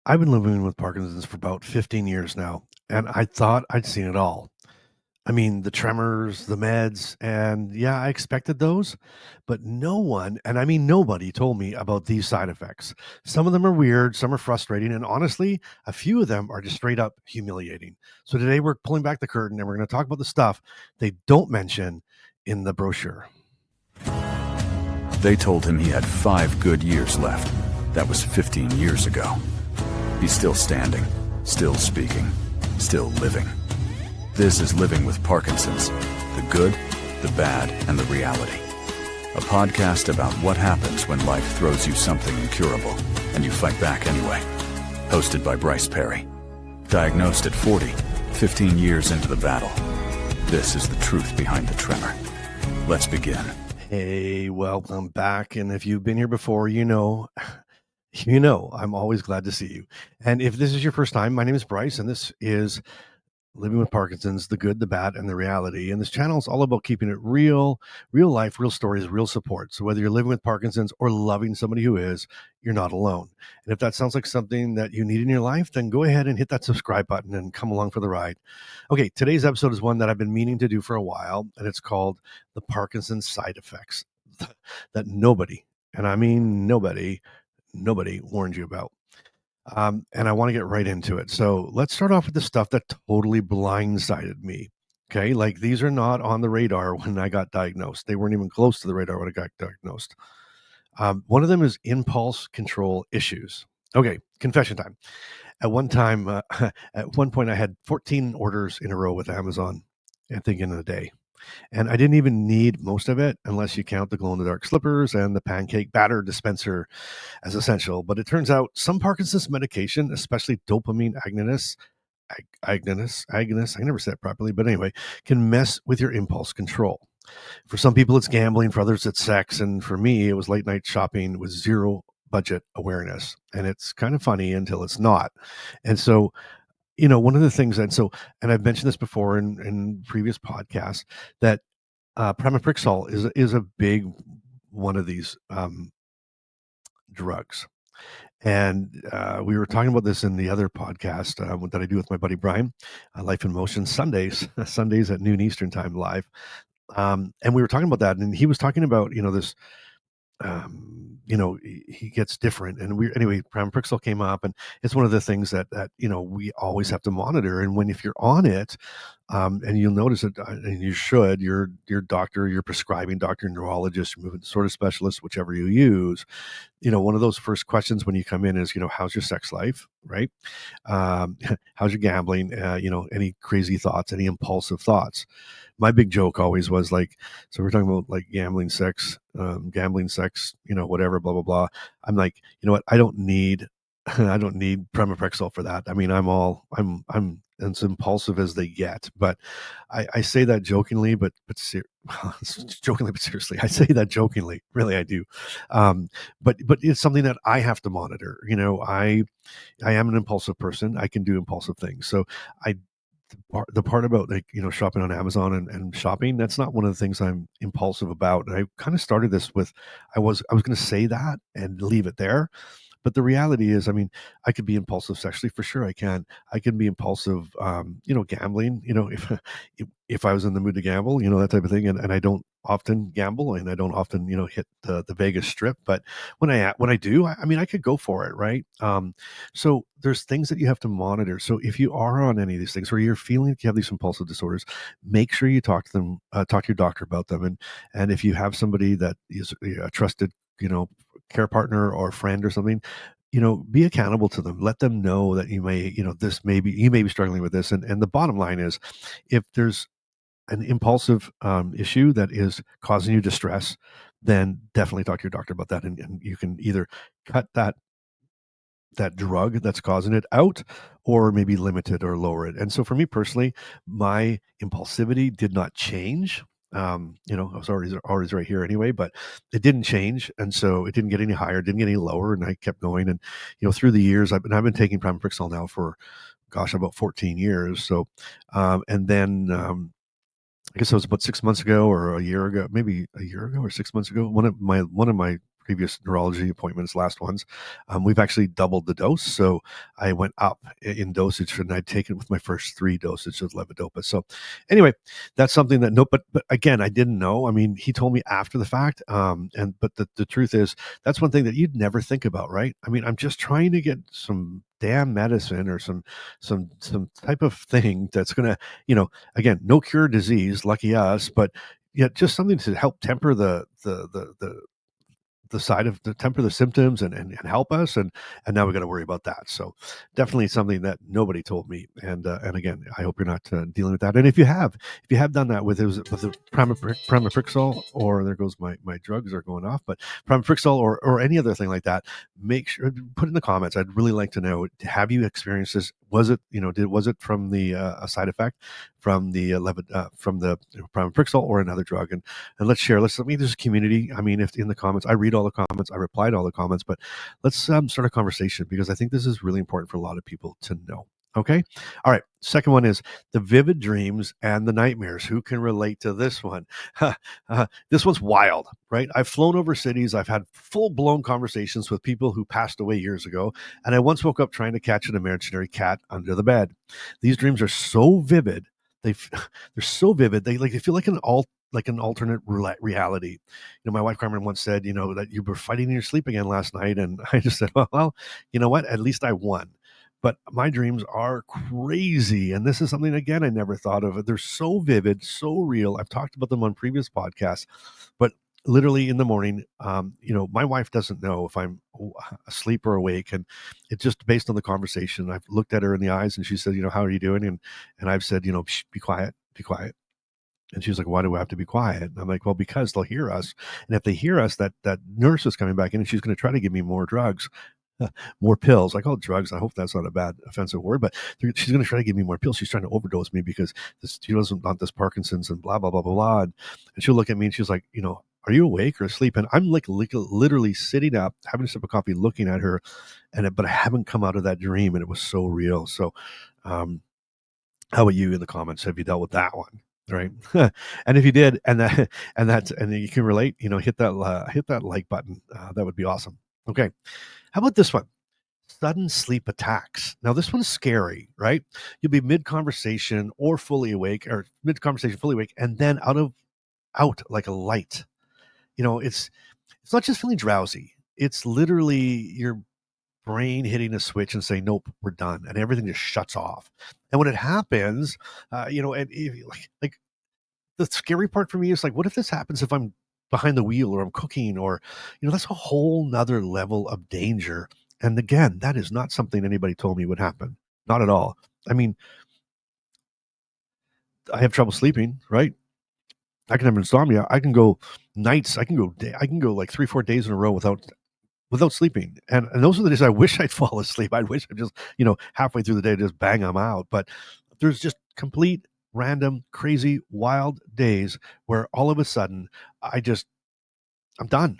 I've been living with Parkinson's for about 15 years now, and I thought I'd seen it all. I mean, the tremors, the meds, and yeah, I expected those, but no one, and I mean nobody, told me about these side effects. Some of them are weird, some are frustrating, and honestly, a few of them are just straight up humiliating. So today we're pulling back the curtain and we're going to talk about the stuff they don't mention in the brochure. They told him he had 5 good years left. That was 15 years ago. He's still standing, still speaking, still living. This is Living with Parkinson's, the good, the bad, and the reality. A podcast about what happens when life throws you something incurable, and you fight back anyway. Hosted by Bryce Perry. Diagnosed at 40, 15 years into the battle. This is the truth behind the tremor. Let's begin. Hey, welcome back. And if you've been here before, I'm always glad to see you. And if this is your first time, my name is Bryce, and this is Living with Parkinson's, the good, the bad, and the reality. And this channel is all about keeping it real life, real stories, real support. So whether you're living with Parkinson's or loving somebody who is, you're not alone. And if that sounds like something that you need in your life, then go ahead and hit that subscribe button and come along for the ride. Okay, today's episode is one that I've been meaning to do for a while, and it's called The Parkinson's Side Effects that nobody, and I mean nobody warned you about. And I want to get right into it. So let's start off with the stuff that totally blindsided me. Okay, like these are not on the radar when I got diagnosed. They weren't even close to the radar when I got diagnosed. One of them is impulse control issues. Okay, confession time. At one time, at one point, I had 14 orders in a row with Amazon, I think in a day. And I didn't even need most of it unless you count the glow in the dark slippers and the pancake batter dispenser as essential. But it turns out some Parkinson's medication, especially dopamine agonist, I never said it properly, but anyway, can mess with your impulse control. For some people, it's gambling. For others, it's sex. And for me, it was late night shopping with zero budget awareness. And it's kind of funny until it's not. And so, one of the things, and I've mentioned this before in previous podcasts, that pramipixole is a big one of these drugs. And we were talking about this in the other podcast that I do with my buddy Brian, Life in Motion Sundays, Sundays at noon Eastern time live. And we were talking about that, and he was talking about this. He gets different, and pramipixole came up, and it's one of the things that we always have to monitor. And if you're on it, and you'll notice it, and you should, your doctor, your prescribing doctor, neurologist, movement disorder specialist, whichever you use, one of those first questions when you come in is, how's your sex life, right? How's your gambling? Any crazy thoughts, any impulsive thoughts? My big joke always was like, so we're talking about like gambling, sex, whatever, blah, blah, blah. I'm like, you know what? I don't need pramipixole for that. I mean, I'm as impulsive as they get, but I say that jokingly, jokingly, but seriously, I say that jokingly, really, I do. But it's something that I have to monitor. I am an impulsive person. I can do impulsive things. So I, the part about like, shopping on Amazon and shopping, that's not one of the things I'm impulsive about. And I kind of started this with, I was going to say that and leave it there. But the reality is, I mean, I could be impulsive sexually for sure. I can be impulsive, gambling, if I was in the mood to gamble, that type of thing. And I don't often gamble, and I don't often, hit the Vegas strip. But when I do, I mean, I could go for it. Right. So there's things that you have to monitor. So if you are on any of these things, or you're feeling like you have these impulsive disorders, make sure you talk to them, talk to your doctor about them. And if you have somebody that is a trusted, care partner or friend or something, be accountable to them. Let them know that you may, you may be struggling with this. And the bottom line is, if there's an impulsive issue that is causing you distress, then definitely talk to your doctor about that. And you can either cut that drug that's causing it out, or maybe limit it or lower it. And so for me personally, my impulsivity did not change. I was always right here anyway, but it didn't change. And so it didn't get any higher, didn't get any lower. And I kept going. And, through the years, I've been taking pramipixole now for, gosh, about 14 years. So, and then, I guess it was about 6 months ago or a year ago, maybe a year ago or 6 months ago. One of my previous neurology appointments, last ones. We've actually doubled the dose. So I went up in dosage and I'd taken with my first 3 dosage of levodopa. So anyway, that's something that but again, I didn't know. I mean, he told me after the fact. But the truth is that's one thing that you'd never think about, right? I mean, I'm just trying to get some damn medicine or some type of thing that's gonna, again, no cure disease, lucky us, but yeah, just something to help temper the side of the temper the symptoms and help us, and now we got to worry about that. So definitely something that nobody told me, and again, I hope you're not dealing with that. And if you have done that with the pramipixole, or there goes my drugs are going off, but pramipixole or any other thing like that, make sure put in the comments. I'd really like to know, have you experienced this? Was it, was it from the a side effect from the from the pramipixole or another drug? And let's share. Let me, there's a community. I mean, if in the comments, I read all the comments, I reply to all the comments, but let's start a conversation, because I think this is really important for a lot of people to know. Okay. All right. Second one is the vivid dreams and the nightmares. Who can relate to this one? This one's wild, right? I've flown over cities. I've had full blown conversations with people who passed away years ago. And I once woke up trying to catch an imaginary cat under the bed. These dreams are so vivid. They, they're so vivid. They feel like an alternate reality. My wife Carmen once said, that you were fighting in your sleep again last night. And I just said, well, you know what? At least I won. But my dreams are crazy. And this is something, again, I never thought of. They're so vivid, so real. I've talked about them on previous podcasts, but literally in the morning, my wife doesn't know if I'm asleep or awake. And it's just based on the conversation. I've looked at her in the eyes and she said, how are you doing? And I've said, be quiet, be quiet. And she's like, why do I have to be quiet? And I'm like, well, because they'll hear us. And if they hear us, that nurse is coming back in and she's going to try to give me more drugs, more pills. I call it drugs. I hope that's not a bad offensive word, but she's going to try to give me more pills. She's trying to overdose me because she doesn't want this Parkinson's and blah, blah, blah, blah, blah. And she'll look at me and she's like, are you awake or asleep? And I'm like literally sitting up, having a sip of coffee, looking at her, but I haven't come out of that dream, and it was so real. So, how about you in the comments? Have you dealt with that one? Right. And if you did, and you can relate, hit that like button. That would be awesome. Okay. How about this one? Sudden sleep attacks. Now this one's scary, right? You'll be mid conversation or fully awake, or mid conversation fully awake, and then out like a light. It's not just feeling drowsy. It's literally your brain hitting a switch and saying, nope, we're done. And everything just shuts off. And when it happens, and like the scary part for me is like, what if this happens if I'm behind the wheel or I'm cooking, or, that's a whole nother level of danger. And again, that is not something anybody told me would happen. Not at all. I mean, I have trouble sleeping, right? I can have insomnia. I can go nights. I can go like 3, 4 days in a row without sleeping. And those are the days I wish I'd fall asleep. I wish I'd just, halfway through the day, just bang them out. But there's just complete random, crazy, wild days where all of a sudden I'm done.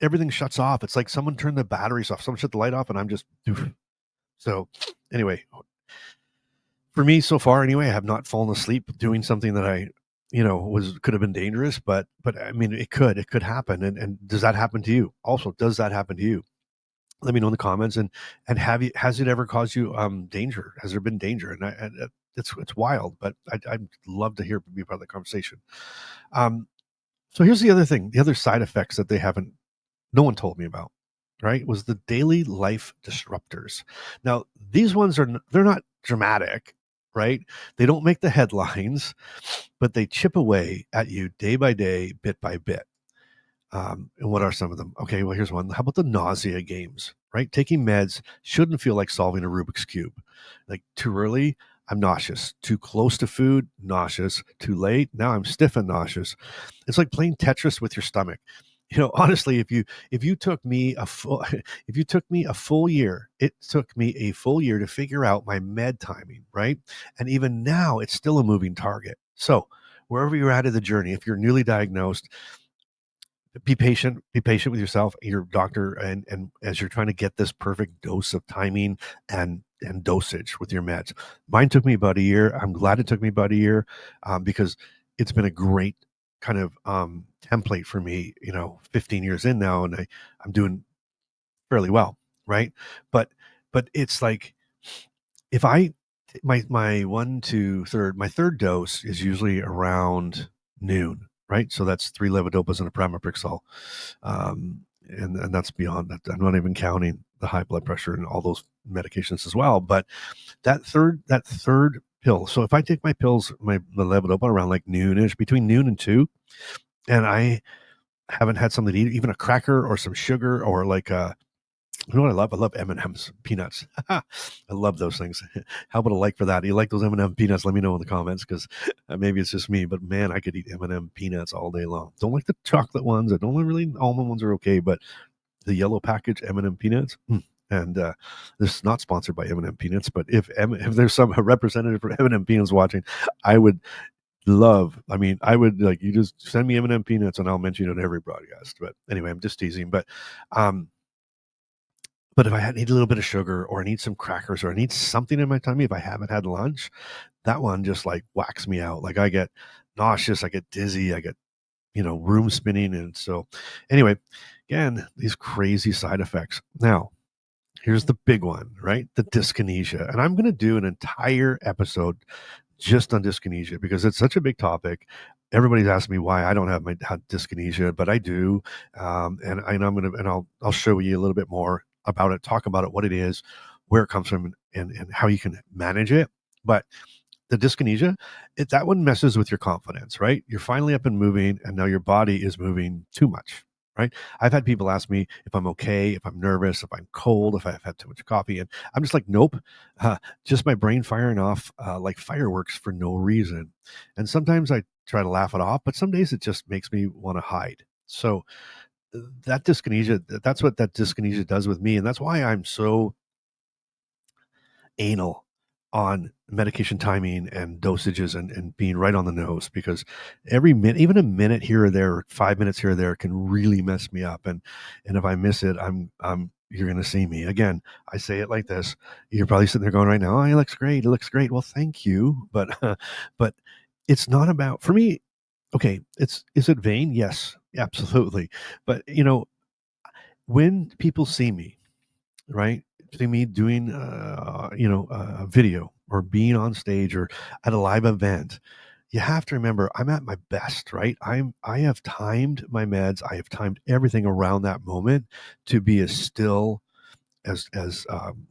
Everything shuts off. It's like someone turned the batteries off. Someone shut the light off and I'm just, so anyway, for me so far anyway, I have not fallen asleep doing something that I, could have been dangerous, but I mean, it could happen. And does that happen to you? Also, does that happen to you? Let me know in the comments. And has it ever caused you danger? Has there been danger? And it's wild, but I'd love to be part of the conversation. So here's the other thing, the other side effects that no one told me about, right? Was the daily life disruptors. Now, these ones they're not dramatic, right? They don't make the headlines, but they chip away at you day by day, bit by bit. And what are some of them? Okay, well, here's one. How about the nausea games, right? Taking meds shouldn't feel like solving a Rubik's Cube. Like too early, I'm nauseous. Too close to food, nauseous. Too late, now I'm stiff and nauseous. It's like playing Tetris with your stomach. Honestly, if you took me a full if you took me a full year, it took me a full year to figure out my med timing, right? And even now, it's still a moving target. So wherever you're at in the journey, if you're newly diagnosed, be patient with yourself, your doctor, and as you're trying to get this perfect dose of timing and dosage with your meds. Mine took me about a year. I'm glad it took me about a year, because it's been a great kind of template for me, 15 years in now, and I'm doing fairly well, right? But it's like, if I my one to third my third dose is usually around noon, right? So that's three levodopas and a pramipixole, and that's beyond that. I'm not even counting the high blood pressure and all those medications as well. But that third pill. So if I take my pills, the levodopa around like noonish, between noon and two, and I haven't had something to eat, even a cracker or some sugar or like a, you know what I love? I love M&Ms, peanuts. I love those things. How about a like for that? Do you like those M&M peanuts? Let me know in the comments, because maybe it's just me, but man, I could eat M&M peanuts all day long. Don't like the chocolate ones. I don't really, almond ones are okay, but the yellow package M&M peanuts. And this is not sponsored by M&M peanuts, but if there's some representative for M&M peanuts watching, I would love. I mean, I would like, you just send me M&M peanuts and I'll mention it in every broadcast. But anyway, I'm just teasing. Um, but if I need a little bit of sugar, or I need some crackers, or I need something in my tummy, if I haven't had lunch, that one just like whacks me out. Like, I get nauseous, I get dizzy, I get, room spinning. And so, anyway, again, these crazy side effects. Now, here's the big one, right? The dyskinesia. And I'm going to do an entire episode just on dyskinesia, because it's such a big topic. Everybody's asking me why I don't have dyskinesia, but I do. I'm gonna, and I'll show you a little bit more about it, talk about it, what it is, where it comes from, and how you can manage it. But the dyskinesia, that one messes with your confidence, right? You're finally up and moving, and now your body is moving too much, right? I've had people ask me if I'm okay, if I'm nervous, if I'm cold, if I've had too much coffee, and I'm just like, nope, just my brain firing off like fireworks for no reason. And sometimes I try to laugh it off, but some days it just makes me want to hide. So that dyskinesia, that's what that dyskinesia does with me, and that's why I'm so anal on medication timing and dosages, and being right on the nose, because every minute, even a minute here or there, or 5 minutes here or there, can really mess me up. And if I miss it, I'm you're going to see me again. I say it like this. You're probably sitting there going right now, oh, it looks great. It looks great. Well, thank you. But, but it's not about, for me. Okay. Is it vain? Yes, absolutely. But when people see me, right? See me doing, a video, or being on stage, or at a live event, you have to remember I'm at my best, right? I have timed my meds. I have timed everything around that moment to be as still, as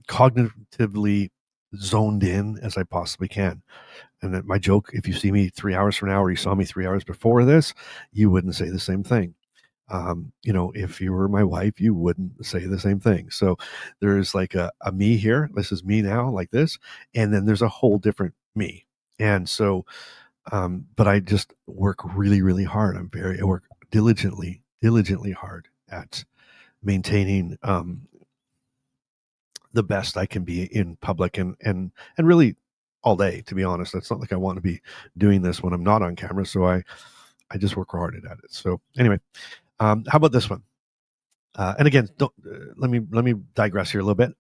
cognitively zoned in as I possibly can. And that my joke, if you see me 3 hours from now, or you saw me 3 hours before this, you wouldn't say the same thing. If you were my wife, you wouldn't say the same thing. So there's like a me here. This is me now, like this. And then there's a whole different me. And so, but I just work really, really hard. I work diligently hard at maintaining the best I can be in public, and really all day, to be honest. It's not like I want to be doing this when I'm not on camera. So I just work hard at it. So anyway, how about this one? And again, don't, let me digress here a little bit.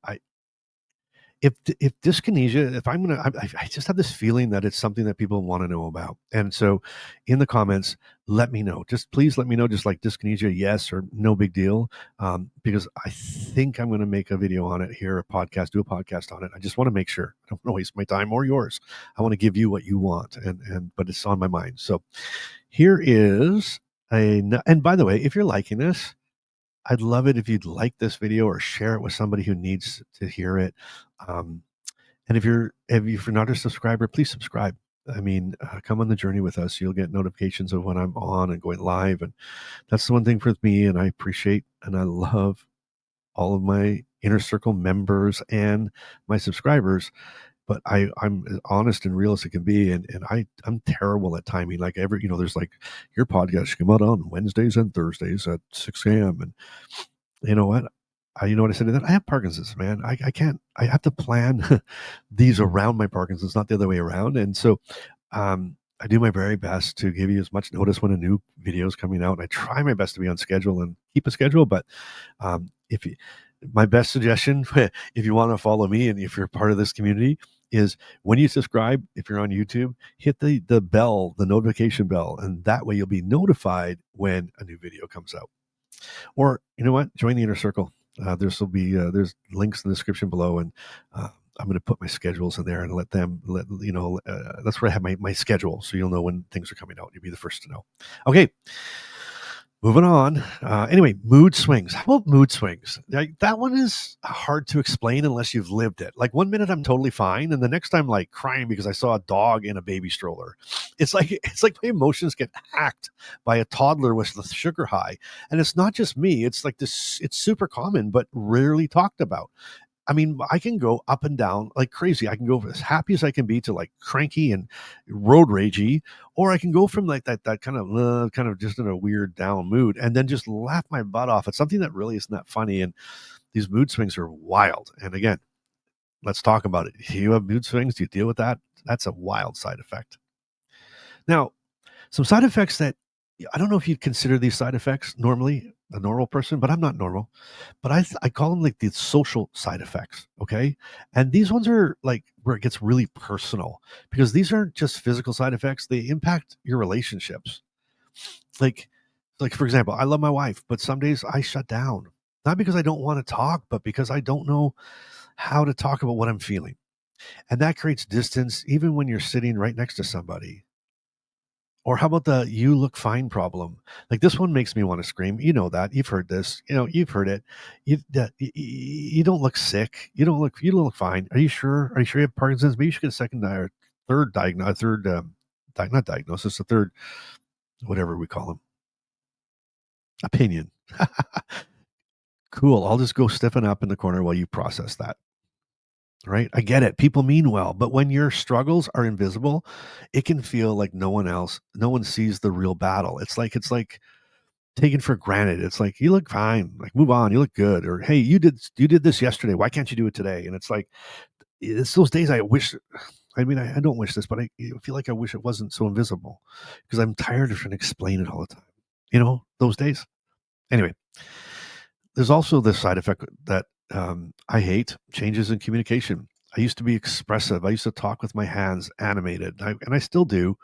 If dyskinesia, if I'm gonna, I just have this feeling that it's something that people want to know about, and so in the comments, let me know. Just please let me know. Just like dyskinesia, yes or no, big deal. Because I think I'm going to make a video on it here, do a podcast on it. I just want to make sure I don't want to waste my time or yours. I want to give you what you want, and but it's on my mind. So here is and by the way, if you're liking this, I'd love it if you'd like this video or share it with somebody who needs to hear it. Um, and if you're not a subscriber, please subscribe. I mean, come on the journey with us. You'll get notifications of when I'm on and going live, and that's the one thing for me. And I appreciate and I love all of my inner circle members and my subscribers. But I'm as honest and real as it can be, and I'm terrible at timing. Like, there's like, your podcast come out on Wednesdays and Thursdays at 6 a.m. And you know what? You know what I said to that? I have Parkinson's, man. I can't. I have to plan these around my Parkinson's, not the other way around. And so, I do my very best to give you as much notice when a new video is coming out. And I try my best to be on schedule and keep a schedule. But if you My best suggestion, if you want to follow me and if you're part of this community, is when you subscribe, if you're on YouTube, hit the bell, the notification bell, and that way you'll be notified when a new video comes out. Or you know what? Join the inner circle. There's links in the description below, and I'm going to put my schedules in there and let you know. That's where I have my schedule, so you'll know when things are coming out. You'll be the first to know. Okay, moving on. Anyway, mood swings. How about mood swings? Like, that one is hard to explain unless you've lived it. Like one minute I'm totally fine, and the next I'm like crying because I saw a dog in a baby stroller. It's like my emotions get hacked by a toddler with the sugar high, and it's not just me. It's like this. It's super common, but rarely talked about. I mean, I can go up and down like crazy. I can go as happy as I can be to like cranky and road ragey, or I can go from like that kind of just in a weird down mood, and then just laugh my butt off at something that really isn't that funny. And these mood swings are wild. And again, let's talk about it. Do you have mood swings? Do you deal with that? That's a wild side effect. Now, some side effects that I don't know if you'd consider these side effects normally a normal person, but I'm not normal. But I call them like the social side effects. Okay, and these ones are like where it gets really personal because these aren't just physical side effects; they impact your relationships. Like, like for example, I love my wife, but some days I shut down. Not because I don't want to talk, but because I don't know how to talk about what I'm feeling. And that creates distance even when you're sitting right next to somebody. Or how about the "you look fine" problem? Like, this one makes me wanna scream. You know that. You've heard this. You know, you've heard it. You don't look sick. You don't look fine. Are you sure? Are you sure you have Parkinson's? Maybe you should get a second or third third, not diagnosis, a third, whatever we call them, opinion. Cool. I'll just go stiffen up in the corner while you process that, right? I get it. People mean well, but when your struggles are invisible, it can feel like no one sees the real battle. It's like taken for granted. It's like, you look fine, like move on, you look good, or hey, you did this yesterday. Why can't you do it today? And it's like it's those days I wish. I mean, I don't wish this, but I feel like I wish it wasn't so invisible because I'm tired of trying to explain it all the time. You know, those days. Anyway, there's also this side effect that I hate: changes in communication. I used to be expressive. I used to talk with my hands, animated, and I still do.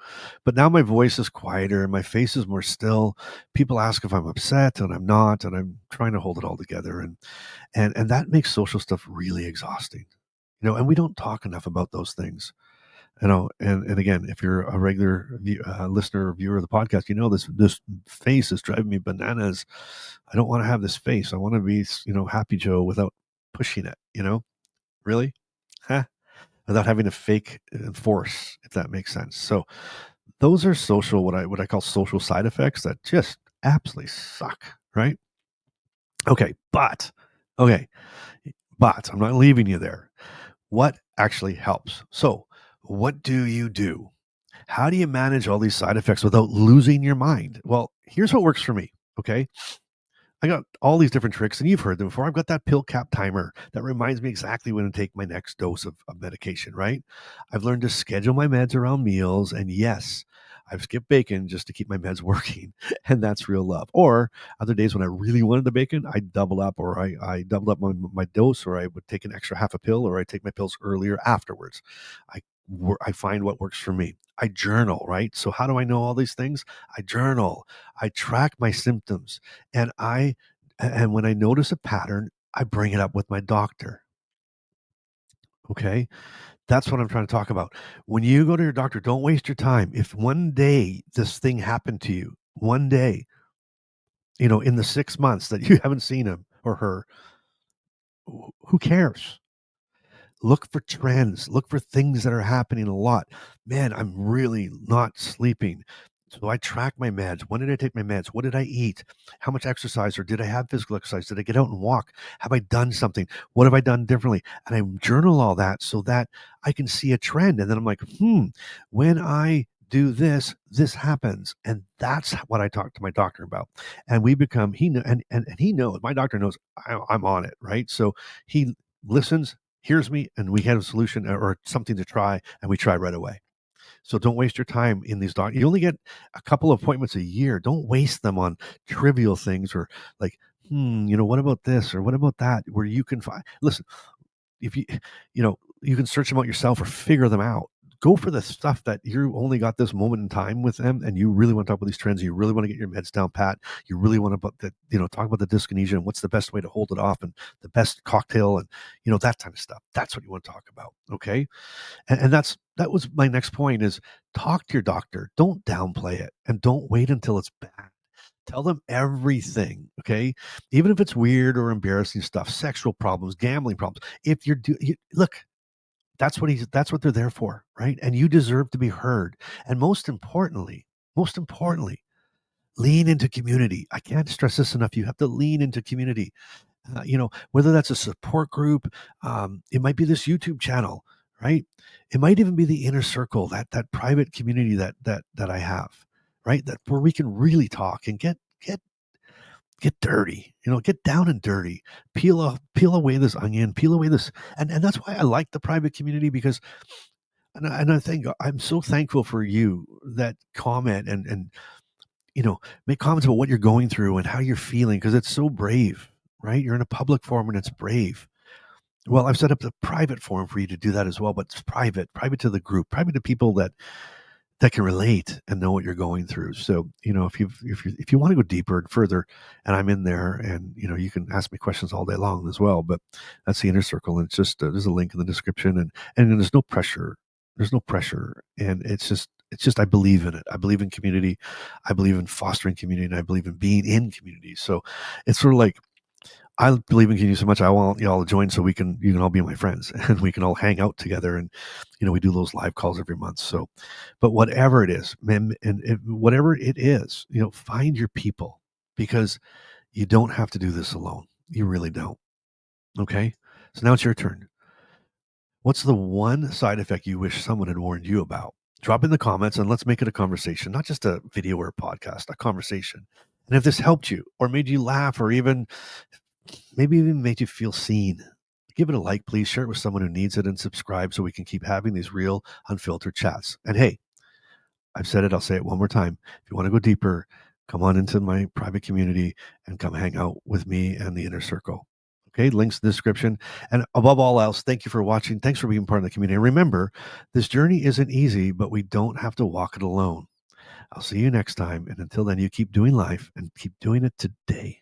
But now my voice is quieter and my face is more still. People ask if I'm upset, and I'm not, and I'm trying to hold it all together. And that makes social stuff really exhausting. You know, and we don't talk enough about those things. You know, and again, if you're a regular listener or viewer of the podcast, you know this face is driving me bananas. I don't want to have this face. I want to be, Happy Joe without pushing it. You know, really, huh? Without having to fake force, if that makes sense. So those are social, what I call social side effects that just absolutely suck, right? Okay, okay, but I'm not leaving you there. What actually helps? So, what do you do? How do you manage all these side effects without losing your mind? Well, here's what works for me. Okay. I got all these different tricks, and you've heard them before. I've got that pill cap timer that reminds me exactly when to take my next dose of medication, right? I've learned to schedule my meds around meals. And yes, I've skipped bacon just to keep my meds working. And that's real love. Or other days when I really wanted the bacon, I double up, or I doubled up my dose, or I would take an extra half a pill, or I take my pills earlier afterwards. I I find what works for me. I journal, right? So how do I know all these things? I journal. I track my symptoms, and and when I notice a pattern, I bring it up with my doctor. Okay? That's what I'm trying to talk about. When you go to your doctor, don't waste your time. If one day this thing happened to you, one day, in the 6 months that you haven't seen him or her, who cares? Look for trends, look for things that are happening a lot. Man, I'm really not sleeping. So I track my meds. When did I take my meds? What did I eat? How much exercise, or did I have physical exercise? Did I get out and walk? Have I done something? What have I done differently? And I journal all that so that I can see a trend. And then I'm like, when I do this, this happens. And that's what I talk to my doctor about. And we become, and he knows, my doctor knows I'm on it, right? So he listens, hears me, and we have a solution or something to try, and we try right away. So don't waste your time in these You only get a couple of appointments a year. Don't waste them on trivial things, or like what about this or what about that? Where you can find, listen, if you can search them out yourself or figure them out. Go for the stuff that you only got this moment in time with them, and you really want to talk about these trends. You really want to get your meds down pat. You really want to talk about the dyskinesia and what's the best way to hold it off and the best cocktail and that kind of stuff. That's what you want to talk about. Okay, and that was my next point is talk to your doctor. Don't downplay it, and don't wait until it's bad. Tell them everything, okay? Even if it's weird or embarrassing stuff, sexual problems, gambling problems. If look, that's what they're there for, right? And you deserve to be heard. And most importantly, lean into community. I can't stress this enough. You have to lean into community. Whether that's a support group, it might be this YouTube channel, right? It might even be the inner circle, that private community that I have, right? That where we can really talk and get dirty, get down and dirty, peel away this onion, peel away this, and that's why I like the private community because, and I think I'm so thankful for you that comment and make comments about what you're going through and how you're feeling because it's so brave, right? You're in a public forum and it's brave. Well, I've set up the private forum for you to do that as well, but it's private to the group, private to people that can relate and know what you're going through. So, if you want to go deeper and further, and I'm in there, and you can ask me questions all day long as well. But that's the inner circle, and it's just there's a link in the description, and there's no pressure. There's no pressure, and it's just I believe in it. I believe in community. I believe in fostering community, and I believe in being in community. So, it's sort of like I believe in community so much. I want y'all to join so you can all be my friends and we can all hang out together. And we do those live calls every month. So, but whatever it is, man, whatever it is, find your people because you don't have to do this alone. You really don't. Okay. So now it's your turn. What's the one side effect you wish someone had warned you about? Drop in the comments and let's make it a conversation, not just a video or a podcast, a conversation. And if this helped you or made you laugh or maybe even made you feel seen, give it a like, please. Share it with someone who needs it and subscribe so we can keep having these real, unfiltered chats. And hey, I've said it, I'll say it one more time. If you want to go deeper, come on into my private community and come hang out with me and the inner circle. Okay, links in the description. And above all else, thank you for watching. Thanks for being part of the community. And remember, this journey isn't easy, but we don't have to walk it alone. I'll see you next time. And until then, you keep doing life and keep doing it today.